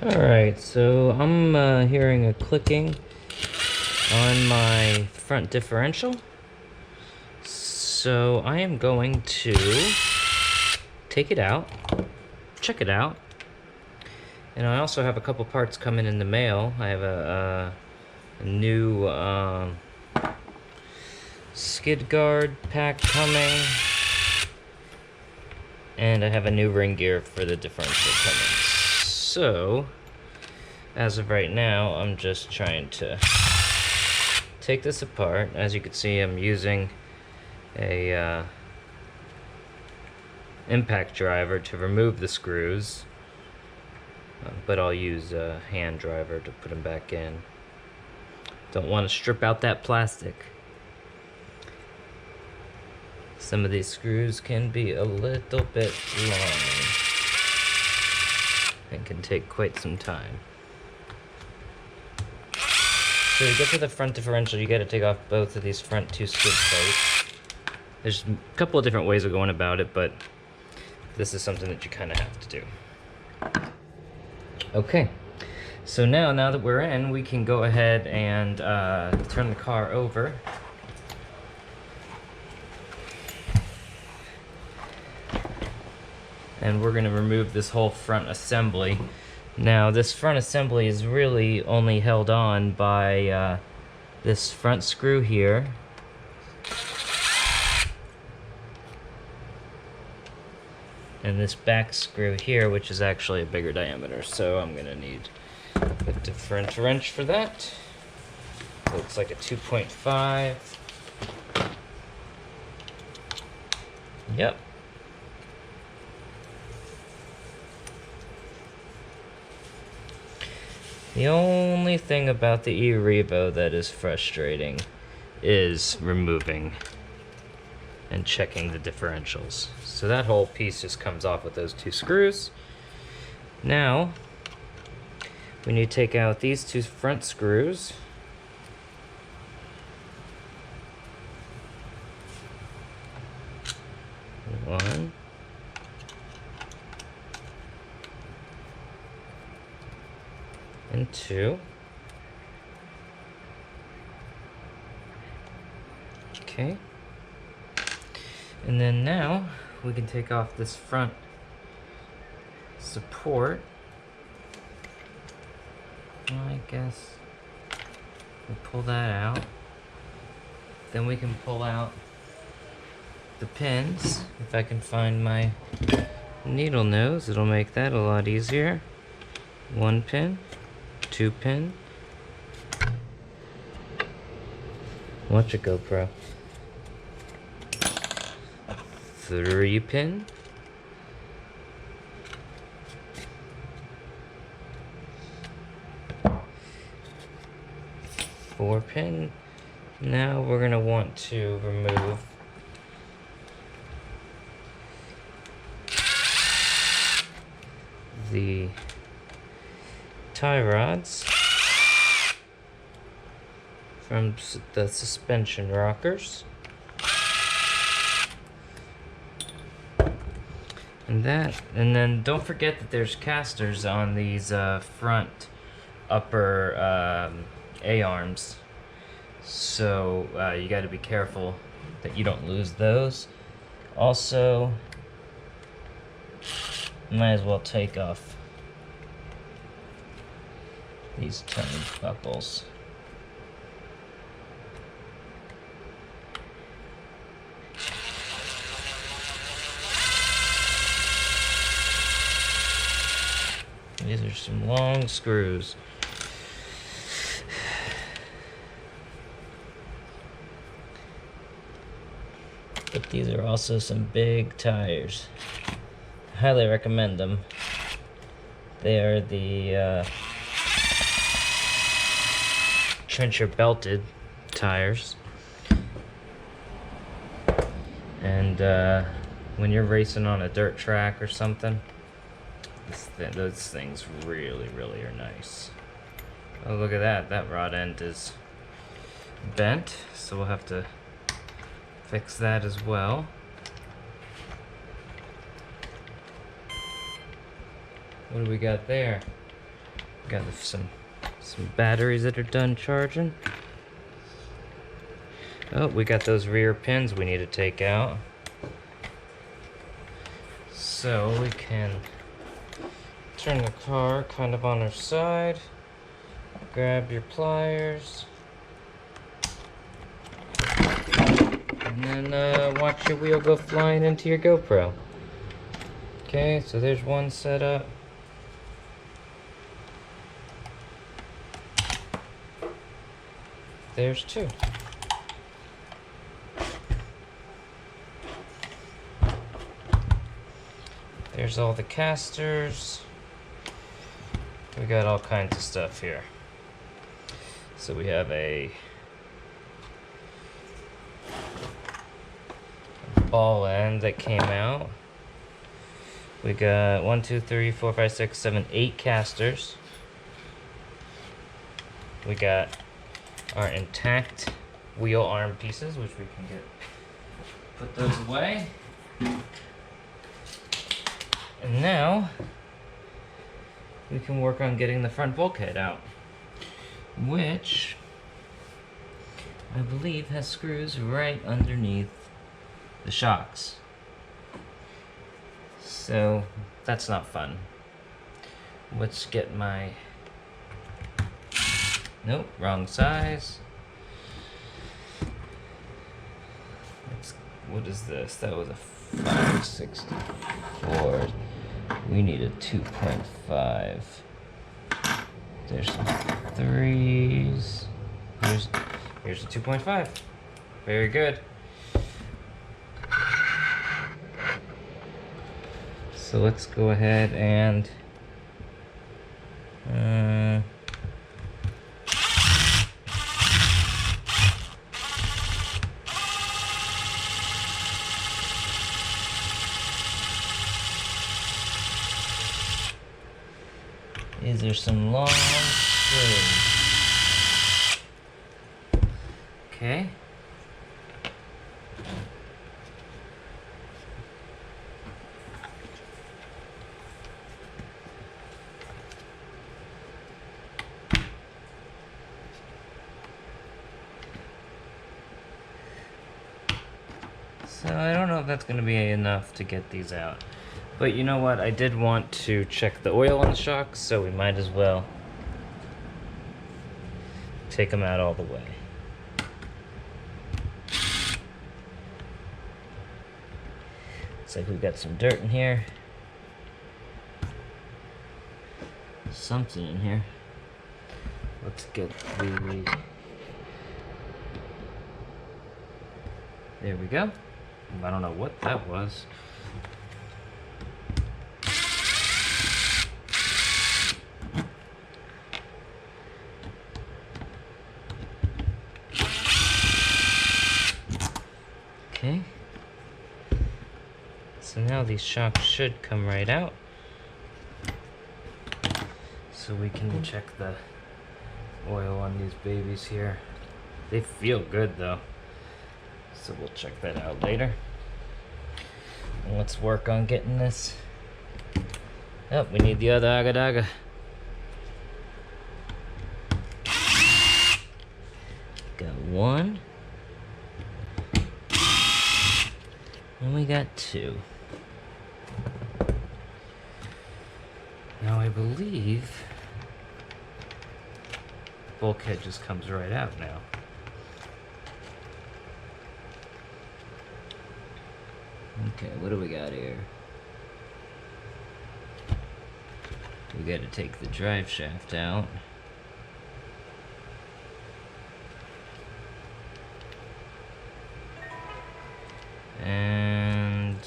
Alright, so I'm hearing a clicking on my front differential. So I am going to take it out, check it out. And I also have a couple parts coming in the mail. I have a new skid guard pack coming. And I have a new ring gear for the differential coming. So, as of right now, I'm just trying to take this apart. As you can see, I'm using a impact driver to remove the screws, but I'll use a hand driver to put them back in. Don't want to strip out that plastic. Some of these screws can be a little bit long and can take quite some time. So to get to the front differential, you got to take off both of these front two skid plates. There's a couple of different ways of going about it, but this is something that you kind of have to do. Okay, so now that we're in, we can go ahead and turn the car over. And we're going to remove this whole front assembly. Now, this front assembly is really only held on by this front screw here. And this back screw here, which is actually a bigger diameter. So I'm going to need a different wrench for that. Looks like a 2.5. Yep. The only thing about the EREVO that is frustrating is removing and checking the differentials. So that whole piece just comes off with those two screws. Now, we need to take out these two front screws. One. And two. Okay. And then now we can take off this front support. Well, I guess we'll pull that out. Then we can pull out the pins. If I can find my needle nose, it'll make that a lot easier. One pin. 2 pin. Watch it go, GoPro. 3 pin. 4 pin. Now we're gonna want to remove the tie rods from the suspension rockers, and then don't forget that there's casters on these front upper A-arms, so you got to be careful that you don't lose those. Also, might as well take off these tiny buckles. These are some long screws. But these are also some big tires. I highly recommend them. They are the trencher belted tires, and when you're racing on a dirt track or something, those things really are nice. Oh, look at that, that rod end is bent, so we'll have to fix that as well. What do we got there? Got some batteries that are done charging. Oh, we got those rear pins we need to take out. So we can turn the car kind of on our side. Grab your pliers. And then watch your wheel go flying into your GoPro. Okay, so there's one set up. There's two. There's all the casters. We got all kinds of stuff here. So we have a ball end that came out. We got 1, 2, 3, 4, 5, 6, 7, 8 casters. We got our intact wheel arm pieces, which we can put those away. And now we can work on getting the front bulkhead out, which I believe has screws right underneath the shocks. So that's not fun. Let's get my... Nope, wrong size. What is this? That was a 564. We need a 2.5. There's some 3s. Here's a 2.5. Very good. So let's go ahead and these are some long strings. Okay. So I don't know if that's going to be enough to get these out. But you know what? I did want to check the oil on the shocks, so we might as well take them out all the way. Looks like we've got some dirt in here. Something in here. Let's get the... There we go. I don't know what that was. Okay. So now these shocks should come right out. So we can check the oil on these babies here. They feel good though. So we'll check that out later. And let's work on getting this. Oh, we need the other agadaga. Got one. And we got two. Now I believe bulkhead just comes right out now. Okay, what do we got here? We got to take the drive shaft out. And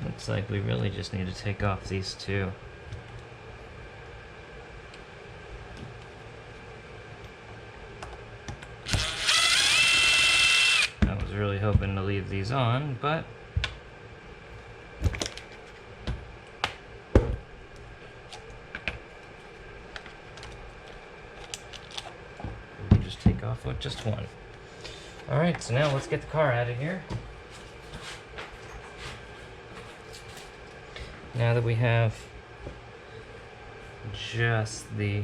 looks like we really just need to take off these two. I was really hoping to leave these on, but we just take take off with just one. Alright, so now let's get the car out of here. Now that we have just the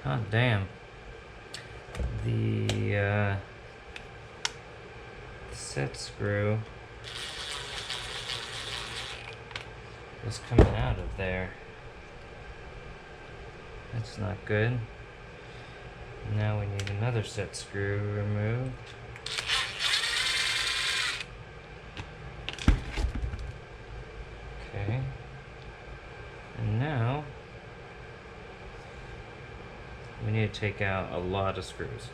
hot damn, the set screw was coming out of there. That's not good. Now we need another set screw removed. Okay. And now we need to take out a lot of screws.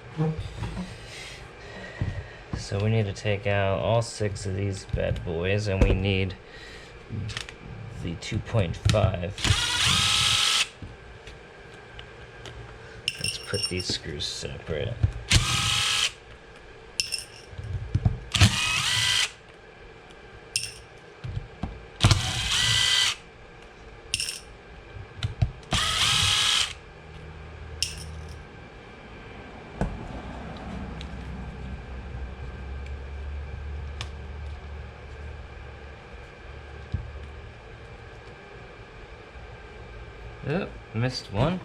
So we need to take out all 6 of these bad boys, and we need the 2.5. Let's put these screws separate. Oh, missed one.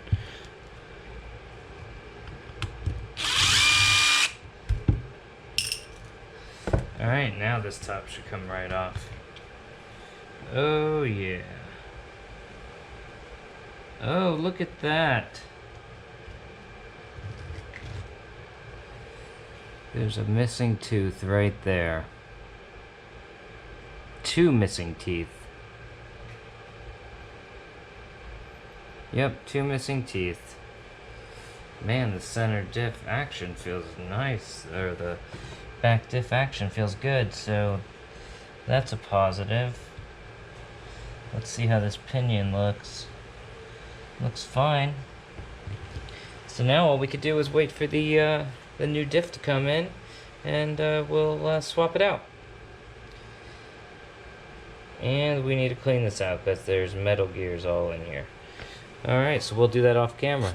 Alright, now this top should come right off. Oh yeah. Oh, look at that. There's a missing tooth right there. 2 missing teeth. Yep, 2 missing teeth. Man, the center diff action feels nice, or the back diff action feels good, so that's a positive. Let's see how this pinion looks. Looks fine. So now all we could do is wait for the new diff to come in, and we'll swap it out. And we need to clean this out because there's metal gears all in here. Alright, so we'll do that off camera.